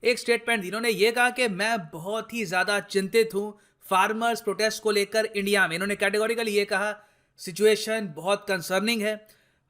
एक स्टेटमेंट इन्होंने ये कहा कि मैं बहुत ही ज़्यादा चिंतित हूँ फार्मर्स प्रोटेस्ट को लेकर इंडिया में। इन्होंने कैटेगोरिकली ये कहा सिचुएशन बहुत कंसर्निंग है।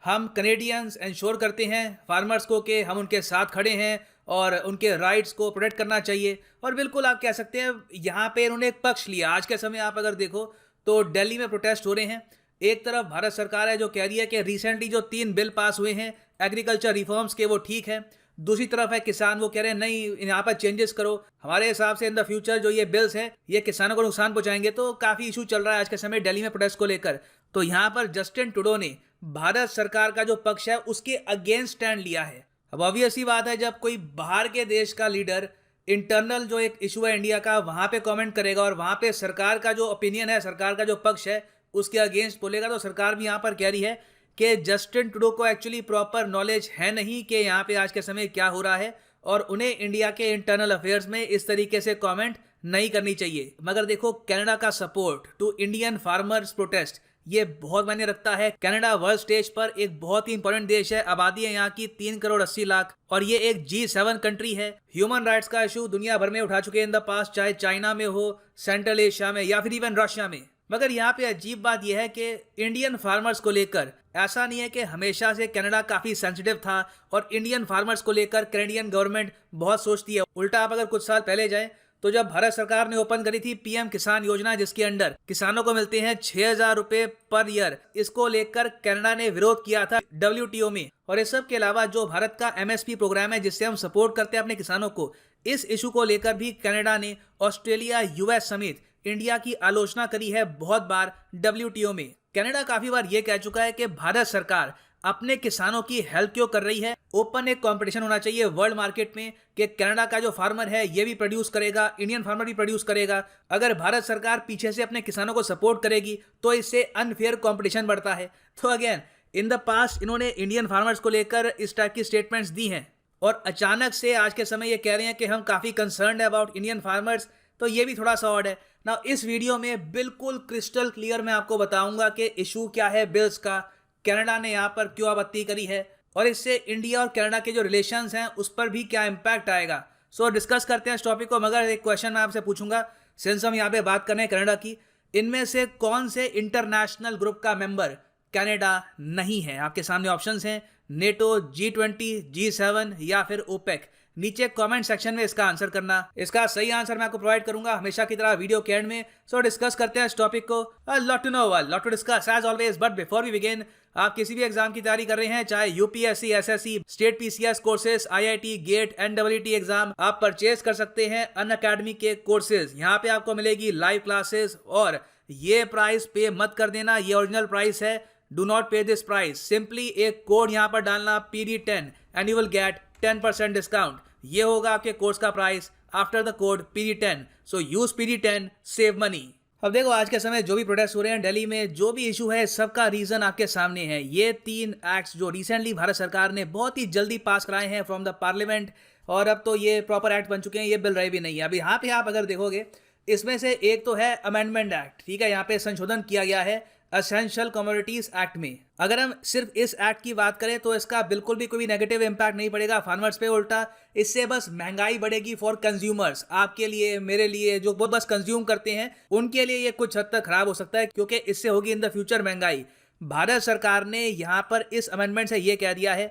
हम कनेडियंस इंश्योर करते हैं फार्मर्स को कि हम उनके साथ खड़े हैं और उनके राइट्स को प्रोटेक्ट करना चाहिए। और बिल्कुल आप कह सकते हैं यहाँ पे इन्होंने एक पक्ष लिया। आज के समय आप अगर देखो तो दिल्ली में प्रोटेस्ट हो रहे हैं। एक तरफ भारत सरकार है जो कह रही है कि रिसेंटली जो 3 बिल पास हुए हैं एग्रीकल्चर रिफॉर्म्स के वो ठीक है। दूसरी तरफ है किसान, वो कह रहे हैं नहीं यहाँ पर चेंजेस करो, हमारे हिसाब से इन द फ्यूचर जो ये बिल्स हैं ये किसानों को नुकसान पहुंचाएंगे। तो काफी इशू चल रहा है आज के समय दिल्ली में प्रोटेस्ट को लेकर। तो यहाँ पर जस्टिन ट्रूडो ने भारत सरकार का जो पक्ष है उसके अगेंस्ट स्टैंड लिया है। अब ऑब्वियस ही बात है जब कोई बाहर के देश का लीडर इंटरनल जो एक इशू है इंडिया का वहां पे कमेंट करेगा और वहां पे सरकार का जो ओपिनियन है, सरकार का जो पक्ष है उसके अगेंस्ट बोलेगा, तो सरकार भी यहाँ पर कह रही है कि जस्टिन ट्रूडो को एक्चुअली प्रॉपर नॉलेज है नहीं कि यहाँ पे आज के समय क्या हो रहा है और उन्हें इंडिया के इंटरनल अफेयर्स में इस तरीके से कमेंट नहीं करनी चाहिए। मगर देखो कनाडा का support to Indian farmers protest ये बहुत मायने रखता है। कनाडा वर्ल्ड स्टेज पर एक बहुत ही इंपॉर्टेंट देश है। आबादी है यहाँ की 3 करोड़ 80 लाख और ये एक G7 कंट्री है। ह्यूमन राइट्स का इशू दुनिया भर में उठा चुके हैं इन द पास्ट, चाहे चाइना में हो, सेंट्रल एशिया में या फिर इवन रशिया में। मगर यहाँ पे अजीब बात यह है कि इंडियन फार्मर्स को लेकर ऐसा नहीं है कि हमेशा से कनाडा काफी सेंसिटिव था और इंडियन फार्मर्स को लेकर कैनेडियन गवर्नमेंट बहुत सोचती है। उल्टा आप अगर कुछ साल पहले जाएं तो जब भारत सरकार ने ओपन करी थी पीएम किसान योजना जिसके अंडर किसानों को मिलते हैं 6,000 रुपए पर ईयर, इसको लेकर कनाडा ने विरोध किया था WTO में। और इस सब के अलावा जो भारत का MSP प्रोग्राम है जिससे हम सपोर्ट करते हैं अपने किसानों को, इस इशू को लेकर भी कनाडा ने ऑस्ट्रेलिया, US समेत इंडिया की आलोचना करी है बहुत बार WTO में। कनाडा काफी बार यह कह चुका है कि भारत सरकार अपने किसानों की हेल्प क्यों कर रही है। ओपन एक कंपटीशन होना चाहिए वर्ल्ड मार्केट में कि कनाडा का जो फार्मर है ये भी प्रोड्यूस करेगा, इंडियन फार्मर भी प्रोड्यूस करेगा। अगर भारत सरकार पीछे से अपने किसानों को सपोर्ट करेगी तो इससे अनफेयर कंपटीशन बढ़ता है। तो अगेन इन द पास्ट इन्होंने इंडियन फार्मर्स को लेकर इस टाइप की स्टेटमेंट्स दी हैं और अचानक से आज के समय ये कह रहे हैं कि हम काफी कंसर्न्ड है अबाउट इंडियन फार्मर्स। तो ये भी थोड़ा सा ऑड है ना। इस वीडियो में बिल्कुल क्रिस्टल क्लियर मैं आपको बताऊंगा कि इशू क्या है बिल्स का, कनाडा ने यहाँ पर क्यों आपत्ति करी है और इससे इंडिया और कनाडा के जो रिलेशंस हैं उस पर भी क्या इंपैक्ट आएगा। सो डिस्कस करते हैं इस टॉपिक को। मगर एक क्वेश्चन मैं आपसे पूछूंगा, सिंस हम यहाँ पे बात कर रहे हैं कनाडा की, इनमें से कौन से इंटरनेशनल ग्रुप का मेंबर कनाडा नहीं है? आपके सामने ऑप्शंस हैं नेटो, G20, G7 या फिर ओपेक। नीचे कमेंट सेक्शन में इसका आंसर करना। इसका सही आंसर मैं आपको प्रोवाइड करूंगा हमेशा की तरह वीडियो के एंड में। सो डिस्कस करते हैं इस टॉपिक को। Lot to know, lot to discuss as always. But before we begin, आप किसी भी एग्जाम की तैयारी कर रहे हैं, चाहे UPSC, SSC, state PCS courses, IIT, GATE, NEET exam, आप परचेज कर सकते हैं अनअकैडमी के कोर्सेज। यहाँ पे आपको मिलेगी लाइव क्लासेस और ये प्राइस पे मत कर देना, ये ओरिजिनल प्राइस है। डू नॉट पे दिस प्राइस। सिंपली एक कोड यहाँ पर डालना PD10 and you will get 10% discount. ये होगा आपके कोर्स का price after the code PD10। So use PD10, save money. अब देखो आज के समय जो भी प्रोटेस्ट हो रहे हैं दिल्ली में, जो भी इशू है, सबका रीजन आपके सामने है। ये 3 एक्ट्स जो रिसेंटली भारत सरकार ने बहुत ही जल्दी पास कराए हैं फ्रॉम द पार्लियामेंट और अब तो ये प्रॉपर एक्ट बन चुके हैं, ये बिल रहे भी नहीं है। अब यहाँ पे आप अगर देखोगे इसमें से एक तो है अमेंडमेंट एक्ट, ठीक है, यहाँ पे संशोधन किया गया है एसेंशियल कमोडिटीज एक्ट में। अगर हम सिर्फ इस एक्ट की बात करें तो इसका बिल्कुल भी कोई नेगेटिव इंपैक्ट नहीं पड़ेगा फार्मर्स पे, उल्टा इससे बस महंगाई बढ़ेगी फॉर कंज्यूमर्स। आपके लिए, मेरे लिए, जो बहुत बस कंज्यूम करते हैं उनके लिए ये कुछ हद तक खराब हो सकता है क्योंकि इससे होगी इन द फ्यूचर महंगाई। भारत सरकार ने यहाँ पर इस अमेंडमेंट से ये कह दिया है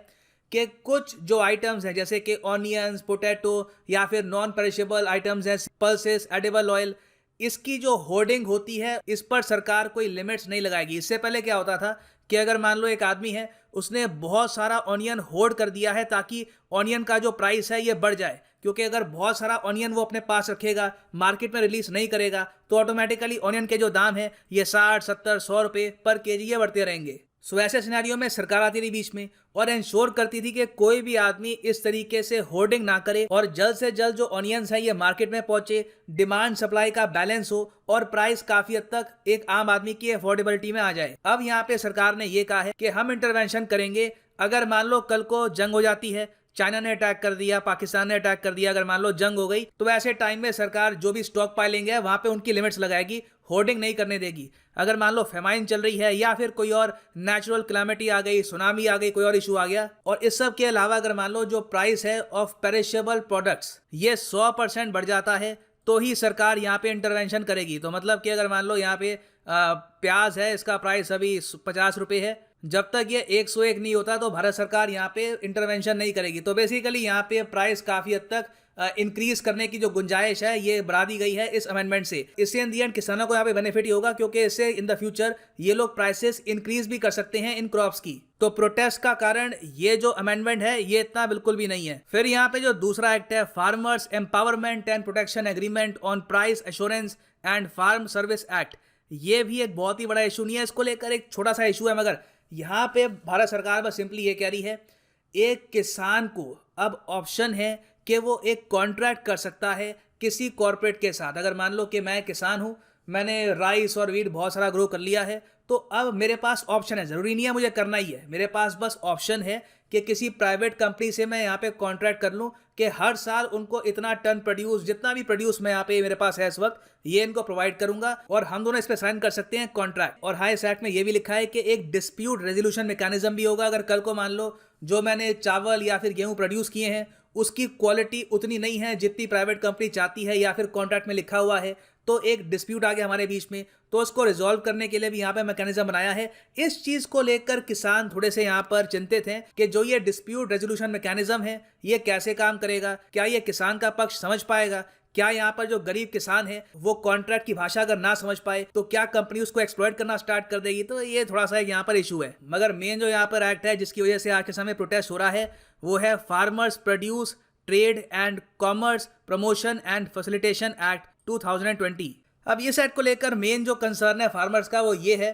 कि कुछ जो आइटम्स हैं जैसे कि ऑनियंस, पोटैटो या फिर नॉन पेरिशेबल आइटम्स हैं, पल्सेस, एडिबल ऑयल, इसकी जो होर्डिंग होती है इस पर सरकार कोई लिमिट्स नहीं लगाएगी। इससे पहले क्या होता था कि अगर मान लो एक आदमी है उसने बहुत सारा ऑनियन होर्ड कर दिया है ताकि ऑनियन का जो प्राइस है ये बढ़ जाए, क्योंकि अगर बहुत सारा ऑनियन वो अपने पास रखेगा, मार्केट में रिलीज नहीं करेगा, तो ऑटोमेटिकली ऑनियन के जो दाम है ये 60, 70, 100 रुपए पर केजी ये बढ़ते रहेंगे। सो ऐसे सिनेरियो में सरकार आती रही बीच में और इंश्योर करती थी कि कोई भी आदमी इस तरीके से होर्डिंग ना करे और जल्द से जल्द जो ऑनियंस है ये मार्केट में पहुंचे, डिमांड सप्लाई का बैलेंस हो और प्राइस काफी हद तक एक आम आदमी की अफोर्डेबिलिटी में आ जाए। अब यहाँ पे सरकार ने ये कहा है कि हम इंटरवेंशन करेंगे। अगर मान लो कल को जंग हो जाती है, चाइना ने अटैक कर दिया, पाकिस्तान ने अटैक कर दिया, अगर मान लो जंग हो गई, तो ऐसे टाइम में सरकार जो भी स्टॉक पाइलिंग है वहां पे उनकी लिमिट्स लगाएगी, होर्डिंग नहीं करने देगी। अगर मान लो फेमाइन चल रही है या फिर कोई और नेचुरल क्लैमिटी आ गई, सुनामी आ गई, कोई और इशू आ गया, और इस सब के अलावा अगर मान लो जो प्राइस है ऑफ पेरिशेबल प्रोडक्ट्स ये 100% बढ़ जाता है, तो ही सरकार यहाँ पे इंटरवेंशन करेगी। तो मतलब कि अगर मान लो यहाँ पे प्याज है, इसका प्राइस अभी 50 रुपये है, जब तक ये 101 नहीं होता तो भारत सरकार यहाँ पे इंटरवेंशन नहीं करेगी। तो बेसिकली यहाँ पे प्राइस काफ़ी हद तक इंक्रीज करने की जो गुंजाइश है ये बढ़ा दी गई है इस अमेंडमेंट से। इससे इन दी एंड किसानों को यहाँ पे बेनिफिट ही होगा, क्योंकि इससे इन द फ्यूचर ये लोग प्राइसेस इंक्रीज भी कर सकते हैं इन क्रॉप्स की। तो प्रोटेस्ट का कारण ये जो अमेंडमेंट है ये इतना बिल्कुल भी नहीं है। फिर यहाँ पे जो दूसरा एक्ट है, farmers empowerment and protection agreement on price assurance and farm service act, ये भी एक बहुत ही बड़ा इशू नहीं है, इसको लेकर एक छोटा सा इशू है, मगर यहाँ पे भारत सरकार बस सिंपली ये कह रही है एक किसान को अब ऑप्शन है कि वो एक कॉन्ट्रैक्ट कर सकता है किसी कॉर्पोरेट के साथ। अगर मान लो कि मैं किसान हूँ, मैंने राइस और वीट बहुत सारा ग्रो कर लिया है, तो अब मेरे पास ऑप्शन है, ज़रूरी नहीं है मुझे करना ही है, मेरे पास बस ऑप्शन है कि किसी प्राइवेट कंपनी से मैं यहाँ पे कॉन्ट्रैक्ट कर लूँ कि हर साल उनको इतना टन प्रोड्यूस, जितना भी प्रोड्यूस मैं यहाँ पे मेरे पास है इस वक्त, ये इनको प्रोवाइड करूंगा और हम दोनों इस पे साइन कर सकते हैं कॉन्ट्रैक्ट। और हाँ, इस एक्ट में ये भी लिखा है कि एक डिस्प्यूट रेजोल्यूशन मैकेनिज्म भी होगा। अगर कल को मान लो जो मैंने चावल या फिर गेहूं प्रोड्यूस किए हैं उसकी क्वालिटी उतनी नहीं है जितनी प्राइवेट कंपनी चाहती है या फिर कॉन्ट्रैक्ट में लिखा हुआ है, तो एक डिस्प्यूट आ गया हमारे बीच में, तो उसको रिजॉल्व करने के लिए भी यहाँ पे मैकेनिज्म बनाया है। इस चीज को लेकर किसान थोड़े से यहाँ पर चिंतित हैं कि जो ये डिस्प्यूट रेजोल्यूशन मैकेनिज्म है ये कैसे काम करेगा, क्या ये किसान का पक्ष समझ पाएगा, क्या यहाँ पर जो गरीब किसान है वो कॉन्ट्रैक्ट की भाषा अगर ना समझ पाए तो क्या कंपनी उसको एक्सप्लॉइट करना स्टार्ट कर देगी। तो ये थोड़ा सा यहाँ पर इशू है। मगर मेन जो यहाँ पर एक्ट है जिसकी वजह से आज के समय प्रोटेस्ट हो रहा है वो है farmers produce trade and commerce promotion and facilitation act 2020। अब इस एक्ट को लेकर मेन जो कंसर्न है फार्मर्स का वो ये है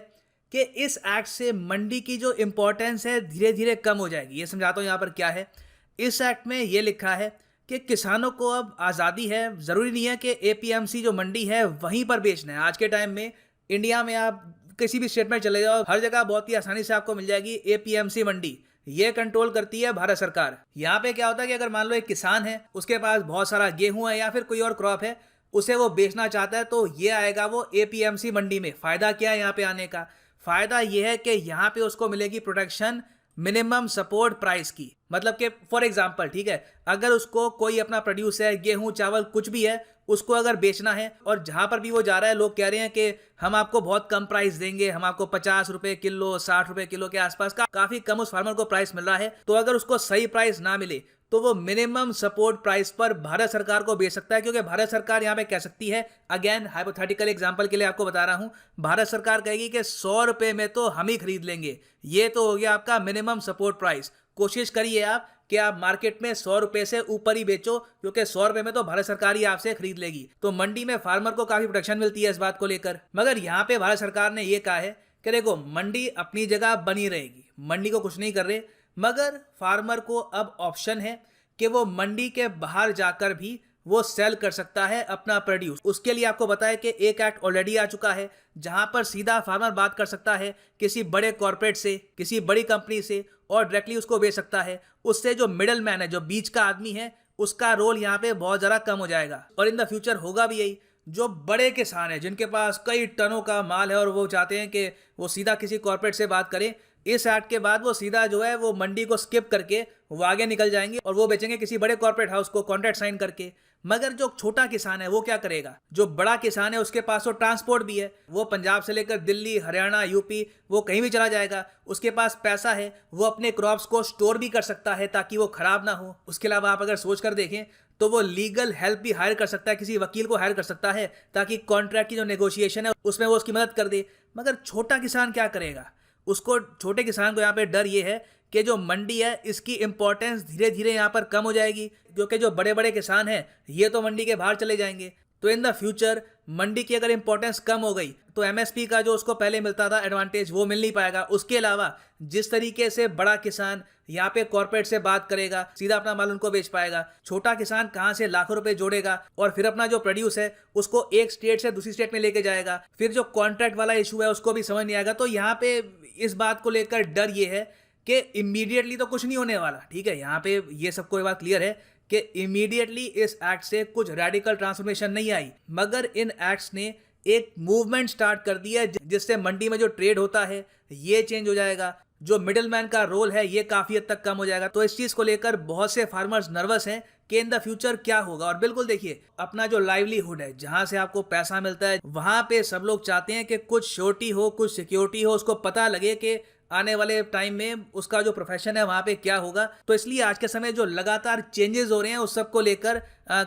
कि इस एक्ट से मंडी की जो इंपॉर्टेंस है धीरे धीरे कम हो जाएगी। ये समझाता हूँ यहाँ पर क्या है। इस एक्ट में ये लिखा है कि किसानों को अब आज़ादी है, ज़रूरी नहीं है कि APMC जो मंडी है वहीं पर बेचना है। आज के टाइम में इंडिया में आप किसी भी स्टेट में चले जाओ, हर जगह बहुत ही आसानी से आपको मिल जाएगी APMC मंडी। ये कंट्रोल करती है भारत सरकार। यहाँ पे क्या होता है कि अगर मान लो एक किसान है, उसके पास बहुत सारा गेहूं है या फिर कोई और क्रॉप है, उसे वो बेचना चाहता है, तो ये आएगा वो APMC मंडी में। फ़ायदा क्या है यहाँ पे आने का? फ़ायदा ये है कि यहाँ पे उसको मिलेगी प्रोटेक्शन मिनिमम सपोर्ट प्राइस की। मतलब कि फॉर एग्जांपल, ठीक है, अगर उसको कोई अपना प्रोड्यूस है, गेहूं चावल कुछ भी है, उसको अगर बेचना है और जहां पर भी वो जा रहा है लोग कह रहे हैं कि हम आपको बहुत कम प्राइस देंगे, हम आपको 50 रुपए किलो 60 रुपए किलो के आसपास का काफ़ी कम उस फार्मर को प्राइस मिल रहा है, तो अगर उसको सही प्राइस ना मिले तो वो मिनिमम सपोर्ट प्राइस पर भारत सरकार को बेच सकता है। क्योंकि भारत सरकार यहाँ पे कह सकती है, अगेन हाइपोथेटिकल एग्जांपल के लिए आपको बता रहा हूँ, भारत सरकार कहेगी कि 100 रुपए में तो हम ही खरीद लेंगे। ये तो हो गया आपका मिनिमम सपोर्ट प्राइस। कोशिश करिए आप कि आप मार्केट में 100 रुपए से ऊपर ही बेचो, क्योंकि 100 रुपए में तो भारत सरकार ही आपसे खरीद लेगी। तो मंडी में फार्मर को काफी प्रोटेक्शन मिलती है इस बात को लेकर। मगर यहाँ पे भारत सरकार ने यह कहा है कि देखो मंडी अपनी जगह बनी रहेगी, मंडी को कुछ नहीं कर रहे, मगर फार्मर को अब ऑप्शन है कि वो मंडी के बाहर जाकर भी वो सेल कर सकता है अपना प्रोड्यूस। उसके लिए आपको बताया कि एक एक्ट ऑलरेडी आ चुका है जहां पर सीधा फार्मर बात कर सकता है किसी बड़े कॉर्पोरेट से, किसी बड़ी कंपनी से, और डायरेक्टली उसको बेच सकता है। उससे जो मिडल मैन है, जो बीच का आदमी है, उसका रोल यहाँ पे बहुत ज़्यादा कम हो जाएगा। और इन द फ्यूचर होगा भी यही। जो बड़े किसान है जिनके पास कई टनों का माल है और वो चाहते हैं कि वो सीधा किसी कॉर्पोरेट से बात करें, इस एक्ट के बाद वो सीधा जो है वो मंडी को स्किप करके वो आगे निकल जाएंगे और वो बेचेंगे किसी बड़े कॉर्पोरेट हाउस को कॉन्ट्रैक्ट साइन करके। मगर जो छोटा किसान है वो क्या करेगा? जो बड़ा किसान है उसके पास तो ट्रांसपोर्ट भी है, वो पंजाब से लेकर दिल्ली, हरियाणा, यूपी, वो कहीं भी चला जाएगा। उसके पास पैसा है, वो अपने क्रॉप्स को स्टोर भी कर सकता है ताकि वो खराब ना हो। उसके अलावा आप अगर सोच कर देखें तो वो लीगल हेल्प भी हायर कर सकता है, किसी वकील को हायर कर सकता है ताकि कॉन्ट्रैक्ट की जो नेगोशिएशन है उसमें वो उसकी मदद कर दे। मगर छोटा किसान क्या करेगा? उसको, छोटे किसान को यहाँ पे डर ये है कि जो मंडी है इसकी इंपॉर्टेंस धीरे धीरे यहाँ पर कम हो जाएगी, क्योंकि जो बड़े बड़े किसान हैं ये तो मंडी के बाहर चले जाएंगे। तो इन द फ्यूचर मंडी की अगर इंपॉर्टेंस कम हो गई तो MSP का जो उसको पहले मिलता था एडवांटेज वो मिल नहीं पाएगा। उसके अलावा जिस तरीके से बड़ा किसान यहाँ पे कॉर्पोरेट से बात करेगा, सीधा अपना माल उनको बेच पाएगा, छोटा किसान कहाँ से लाखों रुपए जोड़ेगा और फिर अपना जो प्रोड्यूस है उसको एक स्टेट से दूसरी स्टेट में लेके जाएगा। फिर जो कॉन्ट्रैक्ट वाला इशू है उसको भी समझ नहीं आएगा। तो यहाँ पे इस बात को लेकर डर ये है कि इमीडिएटली तो कुछ नहीं होने वाला, ठीक है, यहाँ पे ये सबको ये बात क्लियर है कि इमीडिएटली इस एक्ट से कुछ रेडिकल ट्रांसफॉर्मेशन नहीं आई, मगर इन एक्ट्स ने एक मूवमेंट स्टार्ट कर दिया है जिससे मंडी में जो ट्रेड होता है ये चेंज हो जाएगा, जो मिडिलमैन का रोल है ये काफी हद तक कम हो जाएगा। तो इस चीज को लेकर बहुत से फार्मर्स नर्वस हैं कि इन द फ्यूचर क्या होगा। और बिल्कुल देखिए, अपना जो लाइवलीहुड है, जहां से आपको पैसा मिलता है, वहां पे सब लोग चाहते हैं कि कुछ श्योरिटी हो, कुछ सिक्योरिटी हो, उसको पता लगे कि आने वाले टाइम में उसका जो प्रोफेशन है वहां पे क्या होगा। तो इसलिए आज के समय जो लगातार चेंजेस हो रहे हैं उस सब को लेकर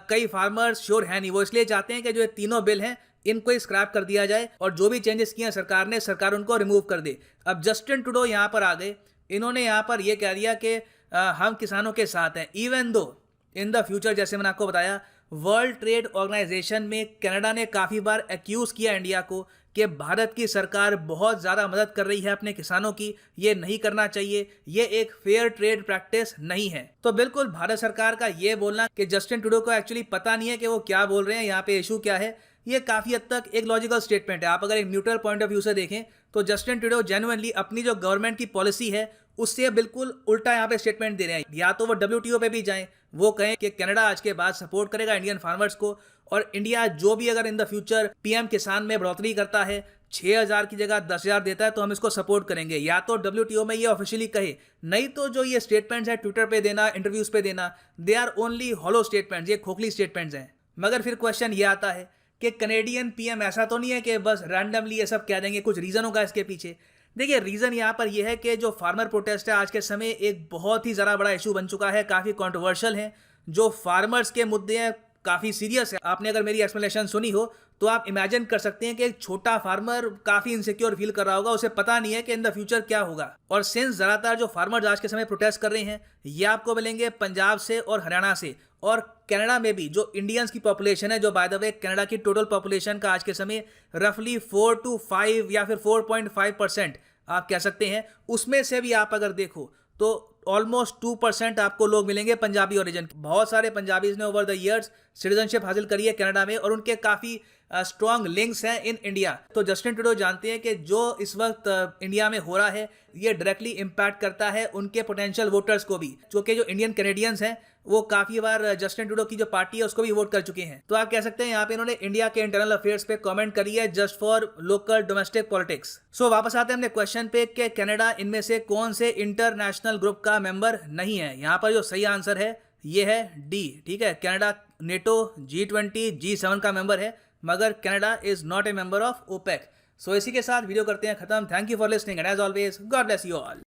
कई फार्मर्स श्योर है नहीं। वो इसलिए चाहते हैं कि जो ये तीनों बिल हैं इनको ही स्क्रैप कर दिया जाए और जो भी चेंजेस किए हैं सरकार ने, सरकार उनको रिमूव कर दे। अब जस्टिन ट्रूडो यहाँ पर आ गए, इन्होंने यहाँ पर यह कह दिया कि हम किसानों के साथ हैं, even though in the future, जैसे मैंने आपको बताया, वर्ल्ड ट्रेड ऑर्गेनाइजेशन में कनाडा ने काफ़ी बार एक्यूज़ किया इंडिया को कि भारत की सरकार बहुत ज़्यादा मदद कर रही है अपने किसानों की, ये नहीं करना चाहिए, ये एक फेयर ट्रेड प्रैक्टिस नहीं है। तो बिल्कुल भारत सरकार का ये बोलना कि जस्टिन ट्रूडो को एक्चुअली पता नहीं है कि वो क्या बोल रहे हैं, यहाँ पे इशू क्या है, ये काफ़ी हद तक एक लॉजिकल स्टेटमेंट है। आप अगर एक न्यूट्रल पॉइंट ऑफ व्यू से देखें तो जस्टिन ट्रूडो जेन्युइनली अपनी जो गवर्नमेंट की पॉलिसी है उससे बिल्कुल उल्टा यहाँ पे स्टेटमेंट दे रहे हैं। या तो वो WTO पे भी जाएं, वो कहें कि कनाडा आज के बाद सपोर्ट करेगा इंडियन फार्मर्स को, और इंडिया जो भी अगर इन द फ्यूचर PM किसान में बढ़ोतरी करता है, 6,000 की जगह 10,000 देता है, तो हम इसको सपोर्ट करेंगे। या तो WTO में ये ऑफिशियली कहे, नहीं तो जो ये स्टेटमेंट्स है ट्विटर पे देना, इंटरव्यूज पे देना, they are only hollow statements, ये खोखली स्टेटमेंट्स हैं। मगर फिर क्वेश्चन ये आता है कि कनेडियन PM ऐसा तो नहीं है कि बस रैंडमली ये सब कह देंगे, कुछ रीज़न होगा इसके पीछे। देखिए, रीज़न यहाँ पर यह है कि जो फार्मर प्रोटेस्ट है आज के समय एक बहुत ही ज़्यादा बड़ा इशू बन चुका है, काफ़ी कंट्रोवर्शियल है। जो फार्मर्स के मुद्दे हैं काफ़ी सीरियस है। आपने अगर मेरी एक्सप्लेनेशन सुनी हो तो आप इमेजिन कर सकते हैं कि एक छोटा फार्मर काफ़ी इनसिक्योर फील कर रहा होगा, उसे पता नहीं है कि इन द फ्यूचर क्या होगा। और सिंस ज़्यादातर जो फार्मर्स आज के समय प्रोटेस्ट कर रहे हैं ये आपको मिलेंगे पंजाब से और हरियाणा से, और कनाडा में भी जो इंडियंस की पॉपुलेशन है, जो बाय द वे कनाडा की टोटल पॉपुलेशन का आज के समय रफली 4 to 5 या फिर 4.5% आप कह सकते हैं, उसमें से भी आप अगर देखो तो ऑलमोस्ट 2% आपको लोग मिलेंगे पंजाबी ओरिजिन। बहुत सारे पंजाबीज ने ओवर द ईयर्स सिटीजनशिप हासिल करी है कनाडा में और उनके काफ़ी स्ट्रॉन्ग लिंक्स हैं इन इंडिया। तो जस्टिन ट्रूडो जानते हैं कि जो इस वक्त इंडिया में हो रहा है ये डायरेक्टली इम्पैक्ट करता है उनके पोटेंशियल वोटर्स को भी, क्योंकि जो इंडियन कैनेडियंस हैं वो काफ़ी बार जस्टिन ट्रूडो की जो पार्टी है उसको भी वोट कर चुके हैं। तो आप कह सकते हैं यहाँ पे इन्होंने इंडिया के इंटरनल अफेयर्स पे कमेंट करी है just for local domestic politics. So वापस आते हैं अपने क्वेश्चन पे कि कनाडा इनमें से कौन से इंटरनेशनल ग्रुप का मेंबर नहीं है। यहाँ पर जो सही आंसर है ये है D, ठीक है। कनाडा नेटो, G20, G7 का मेंबर है, मगर Canada is not a member of OPEC। So इसी के साथ वीडियो करते हैं खत्म। Thank you for listening and as always God bless you all.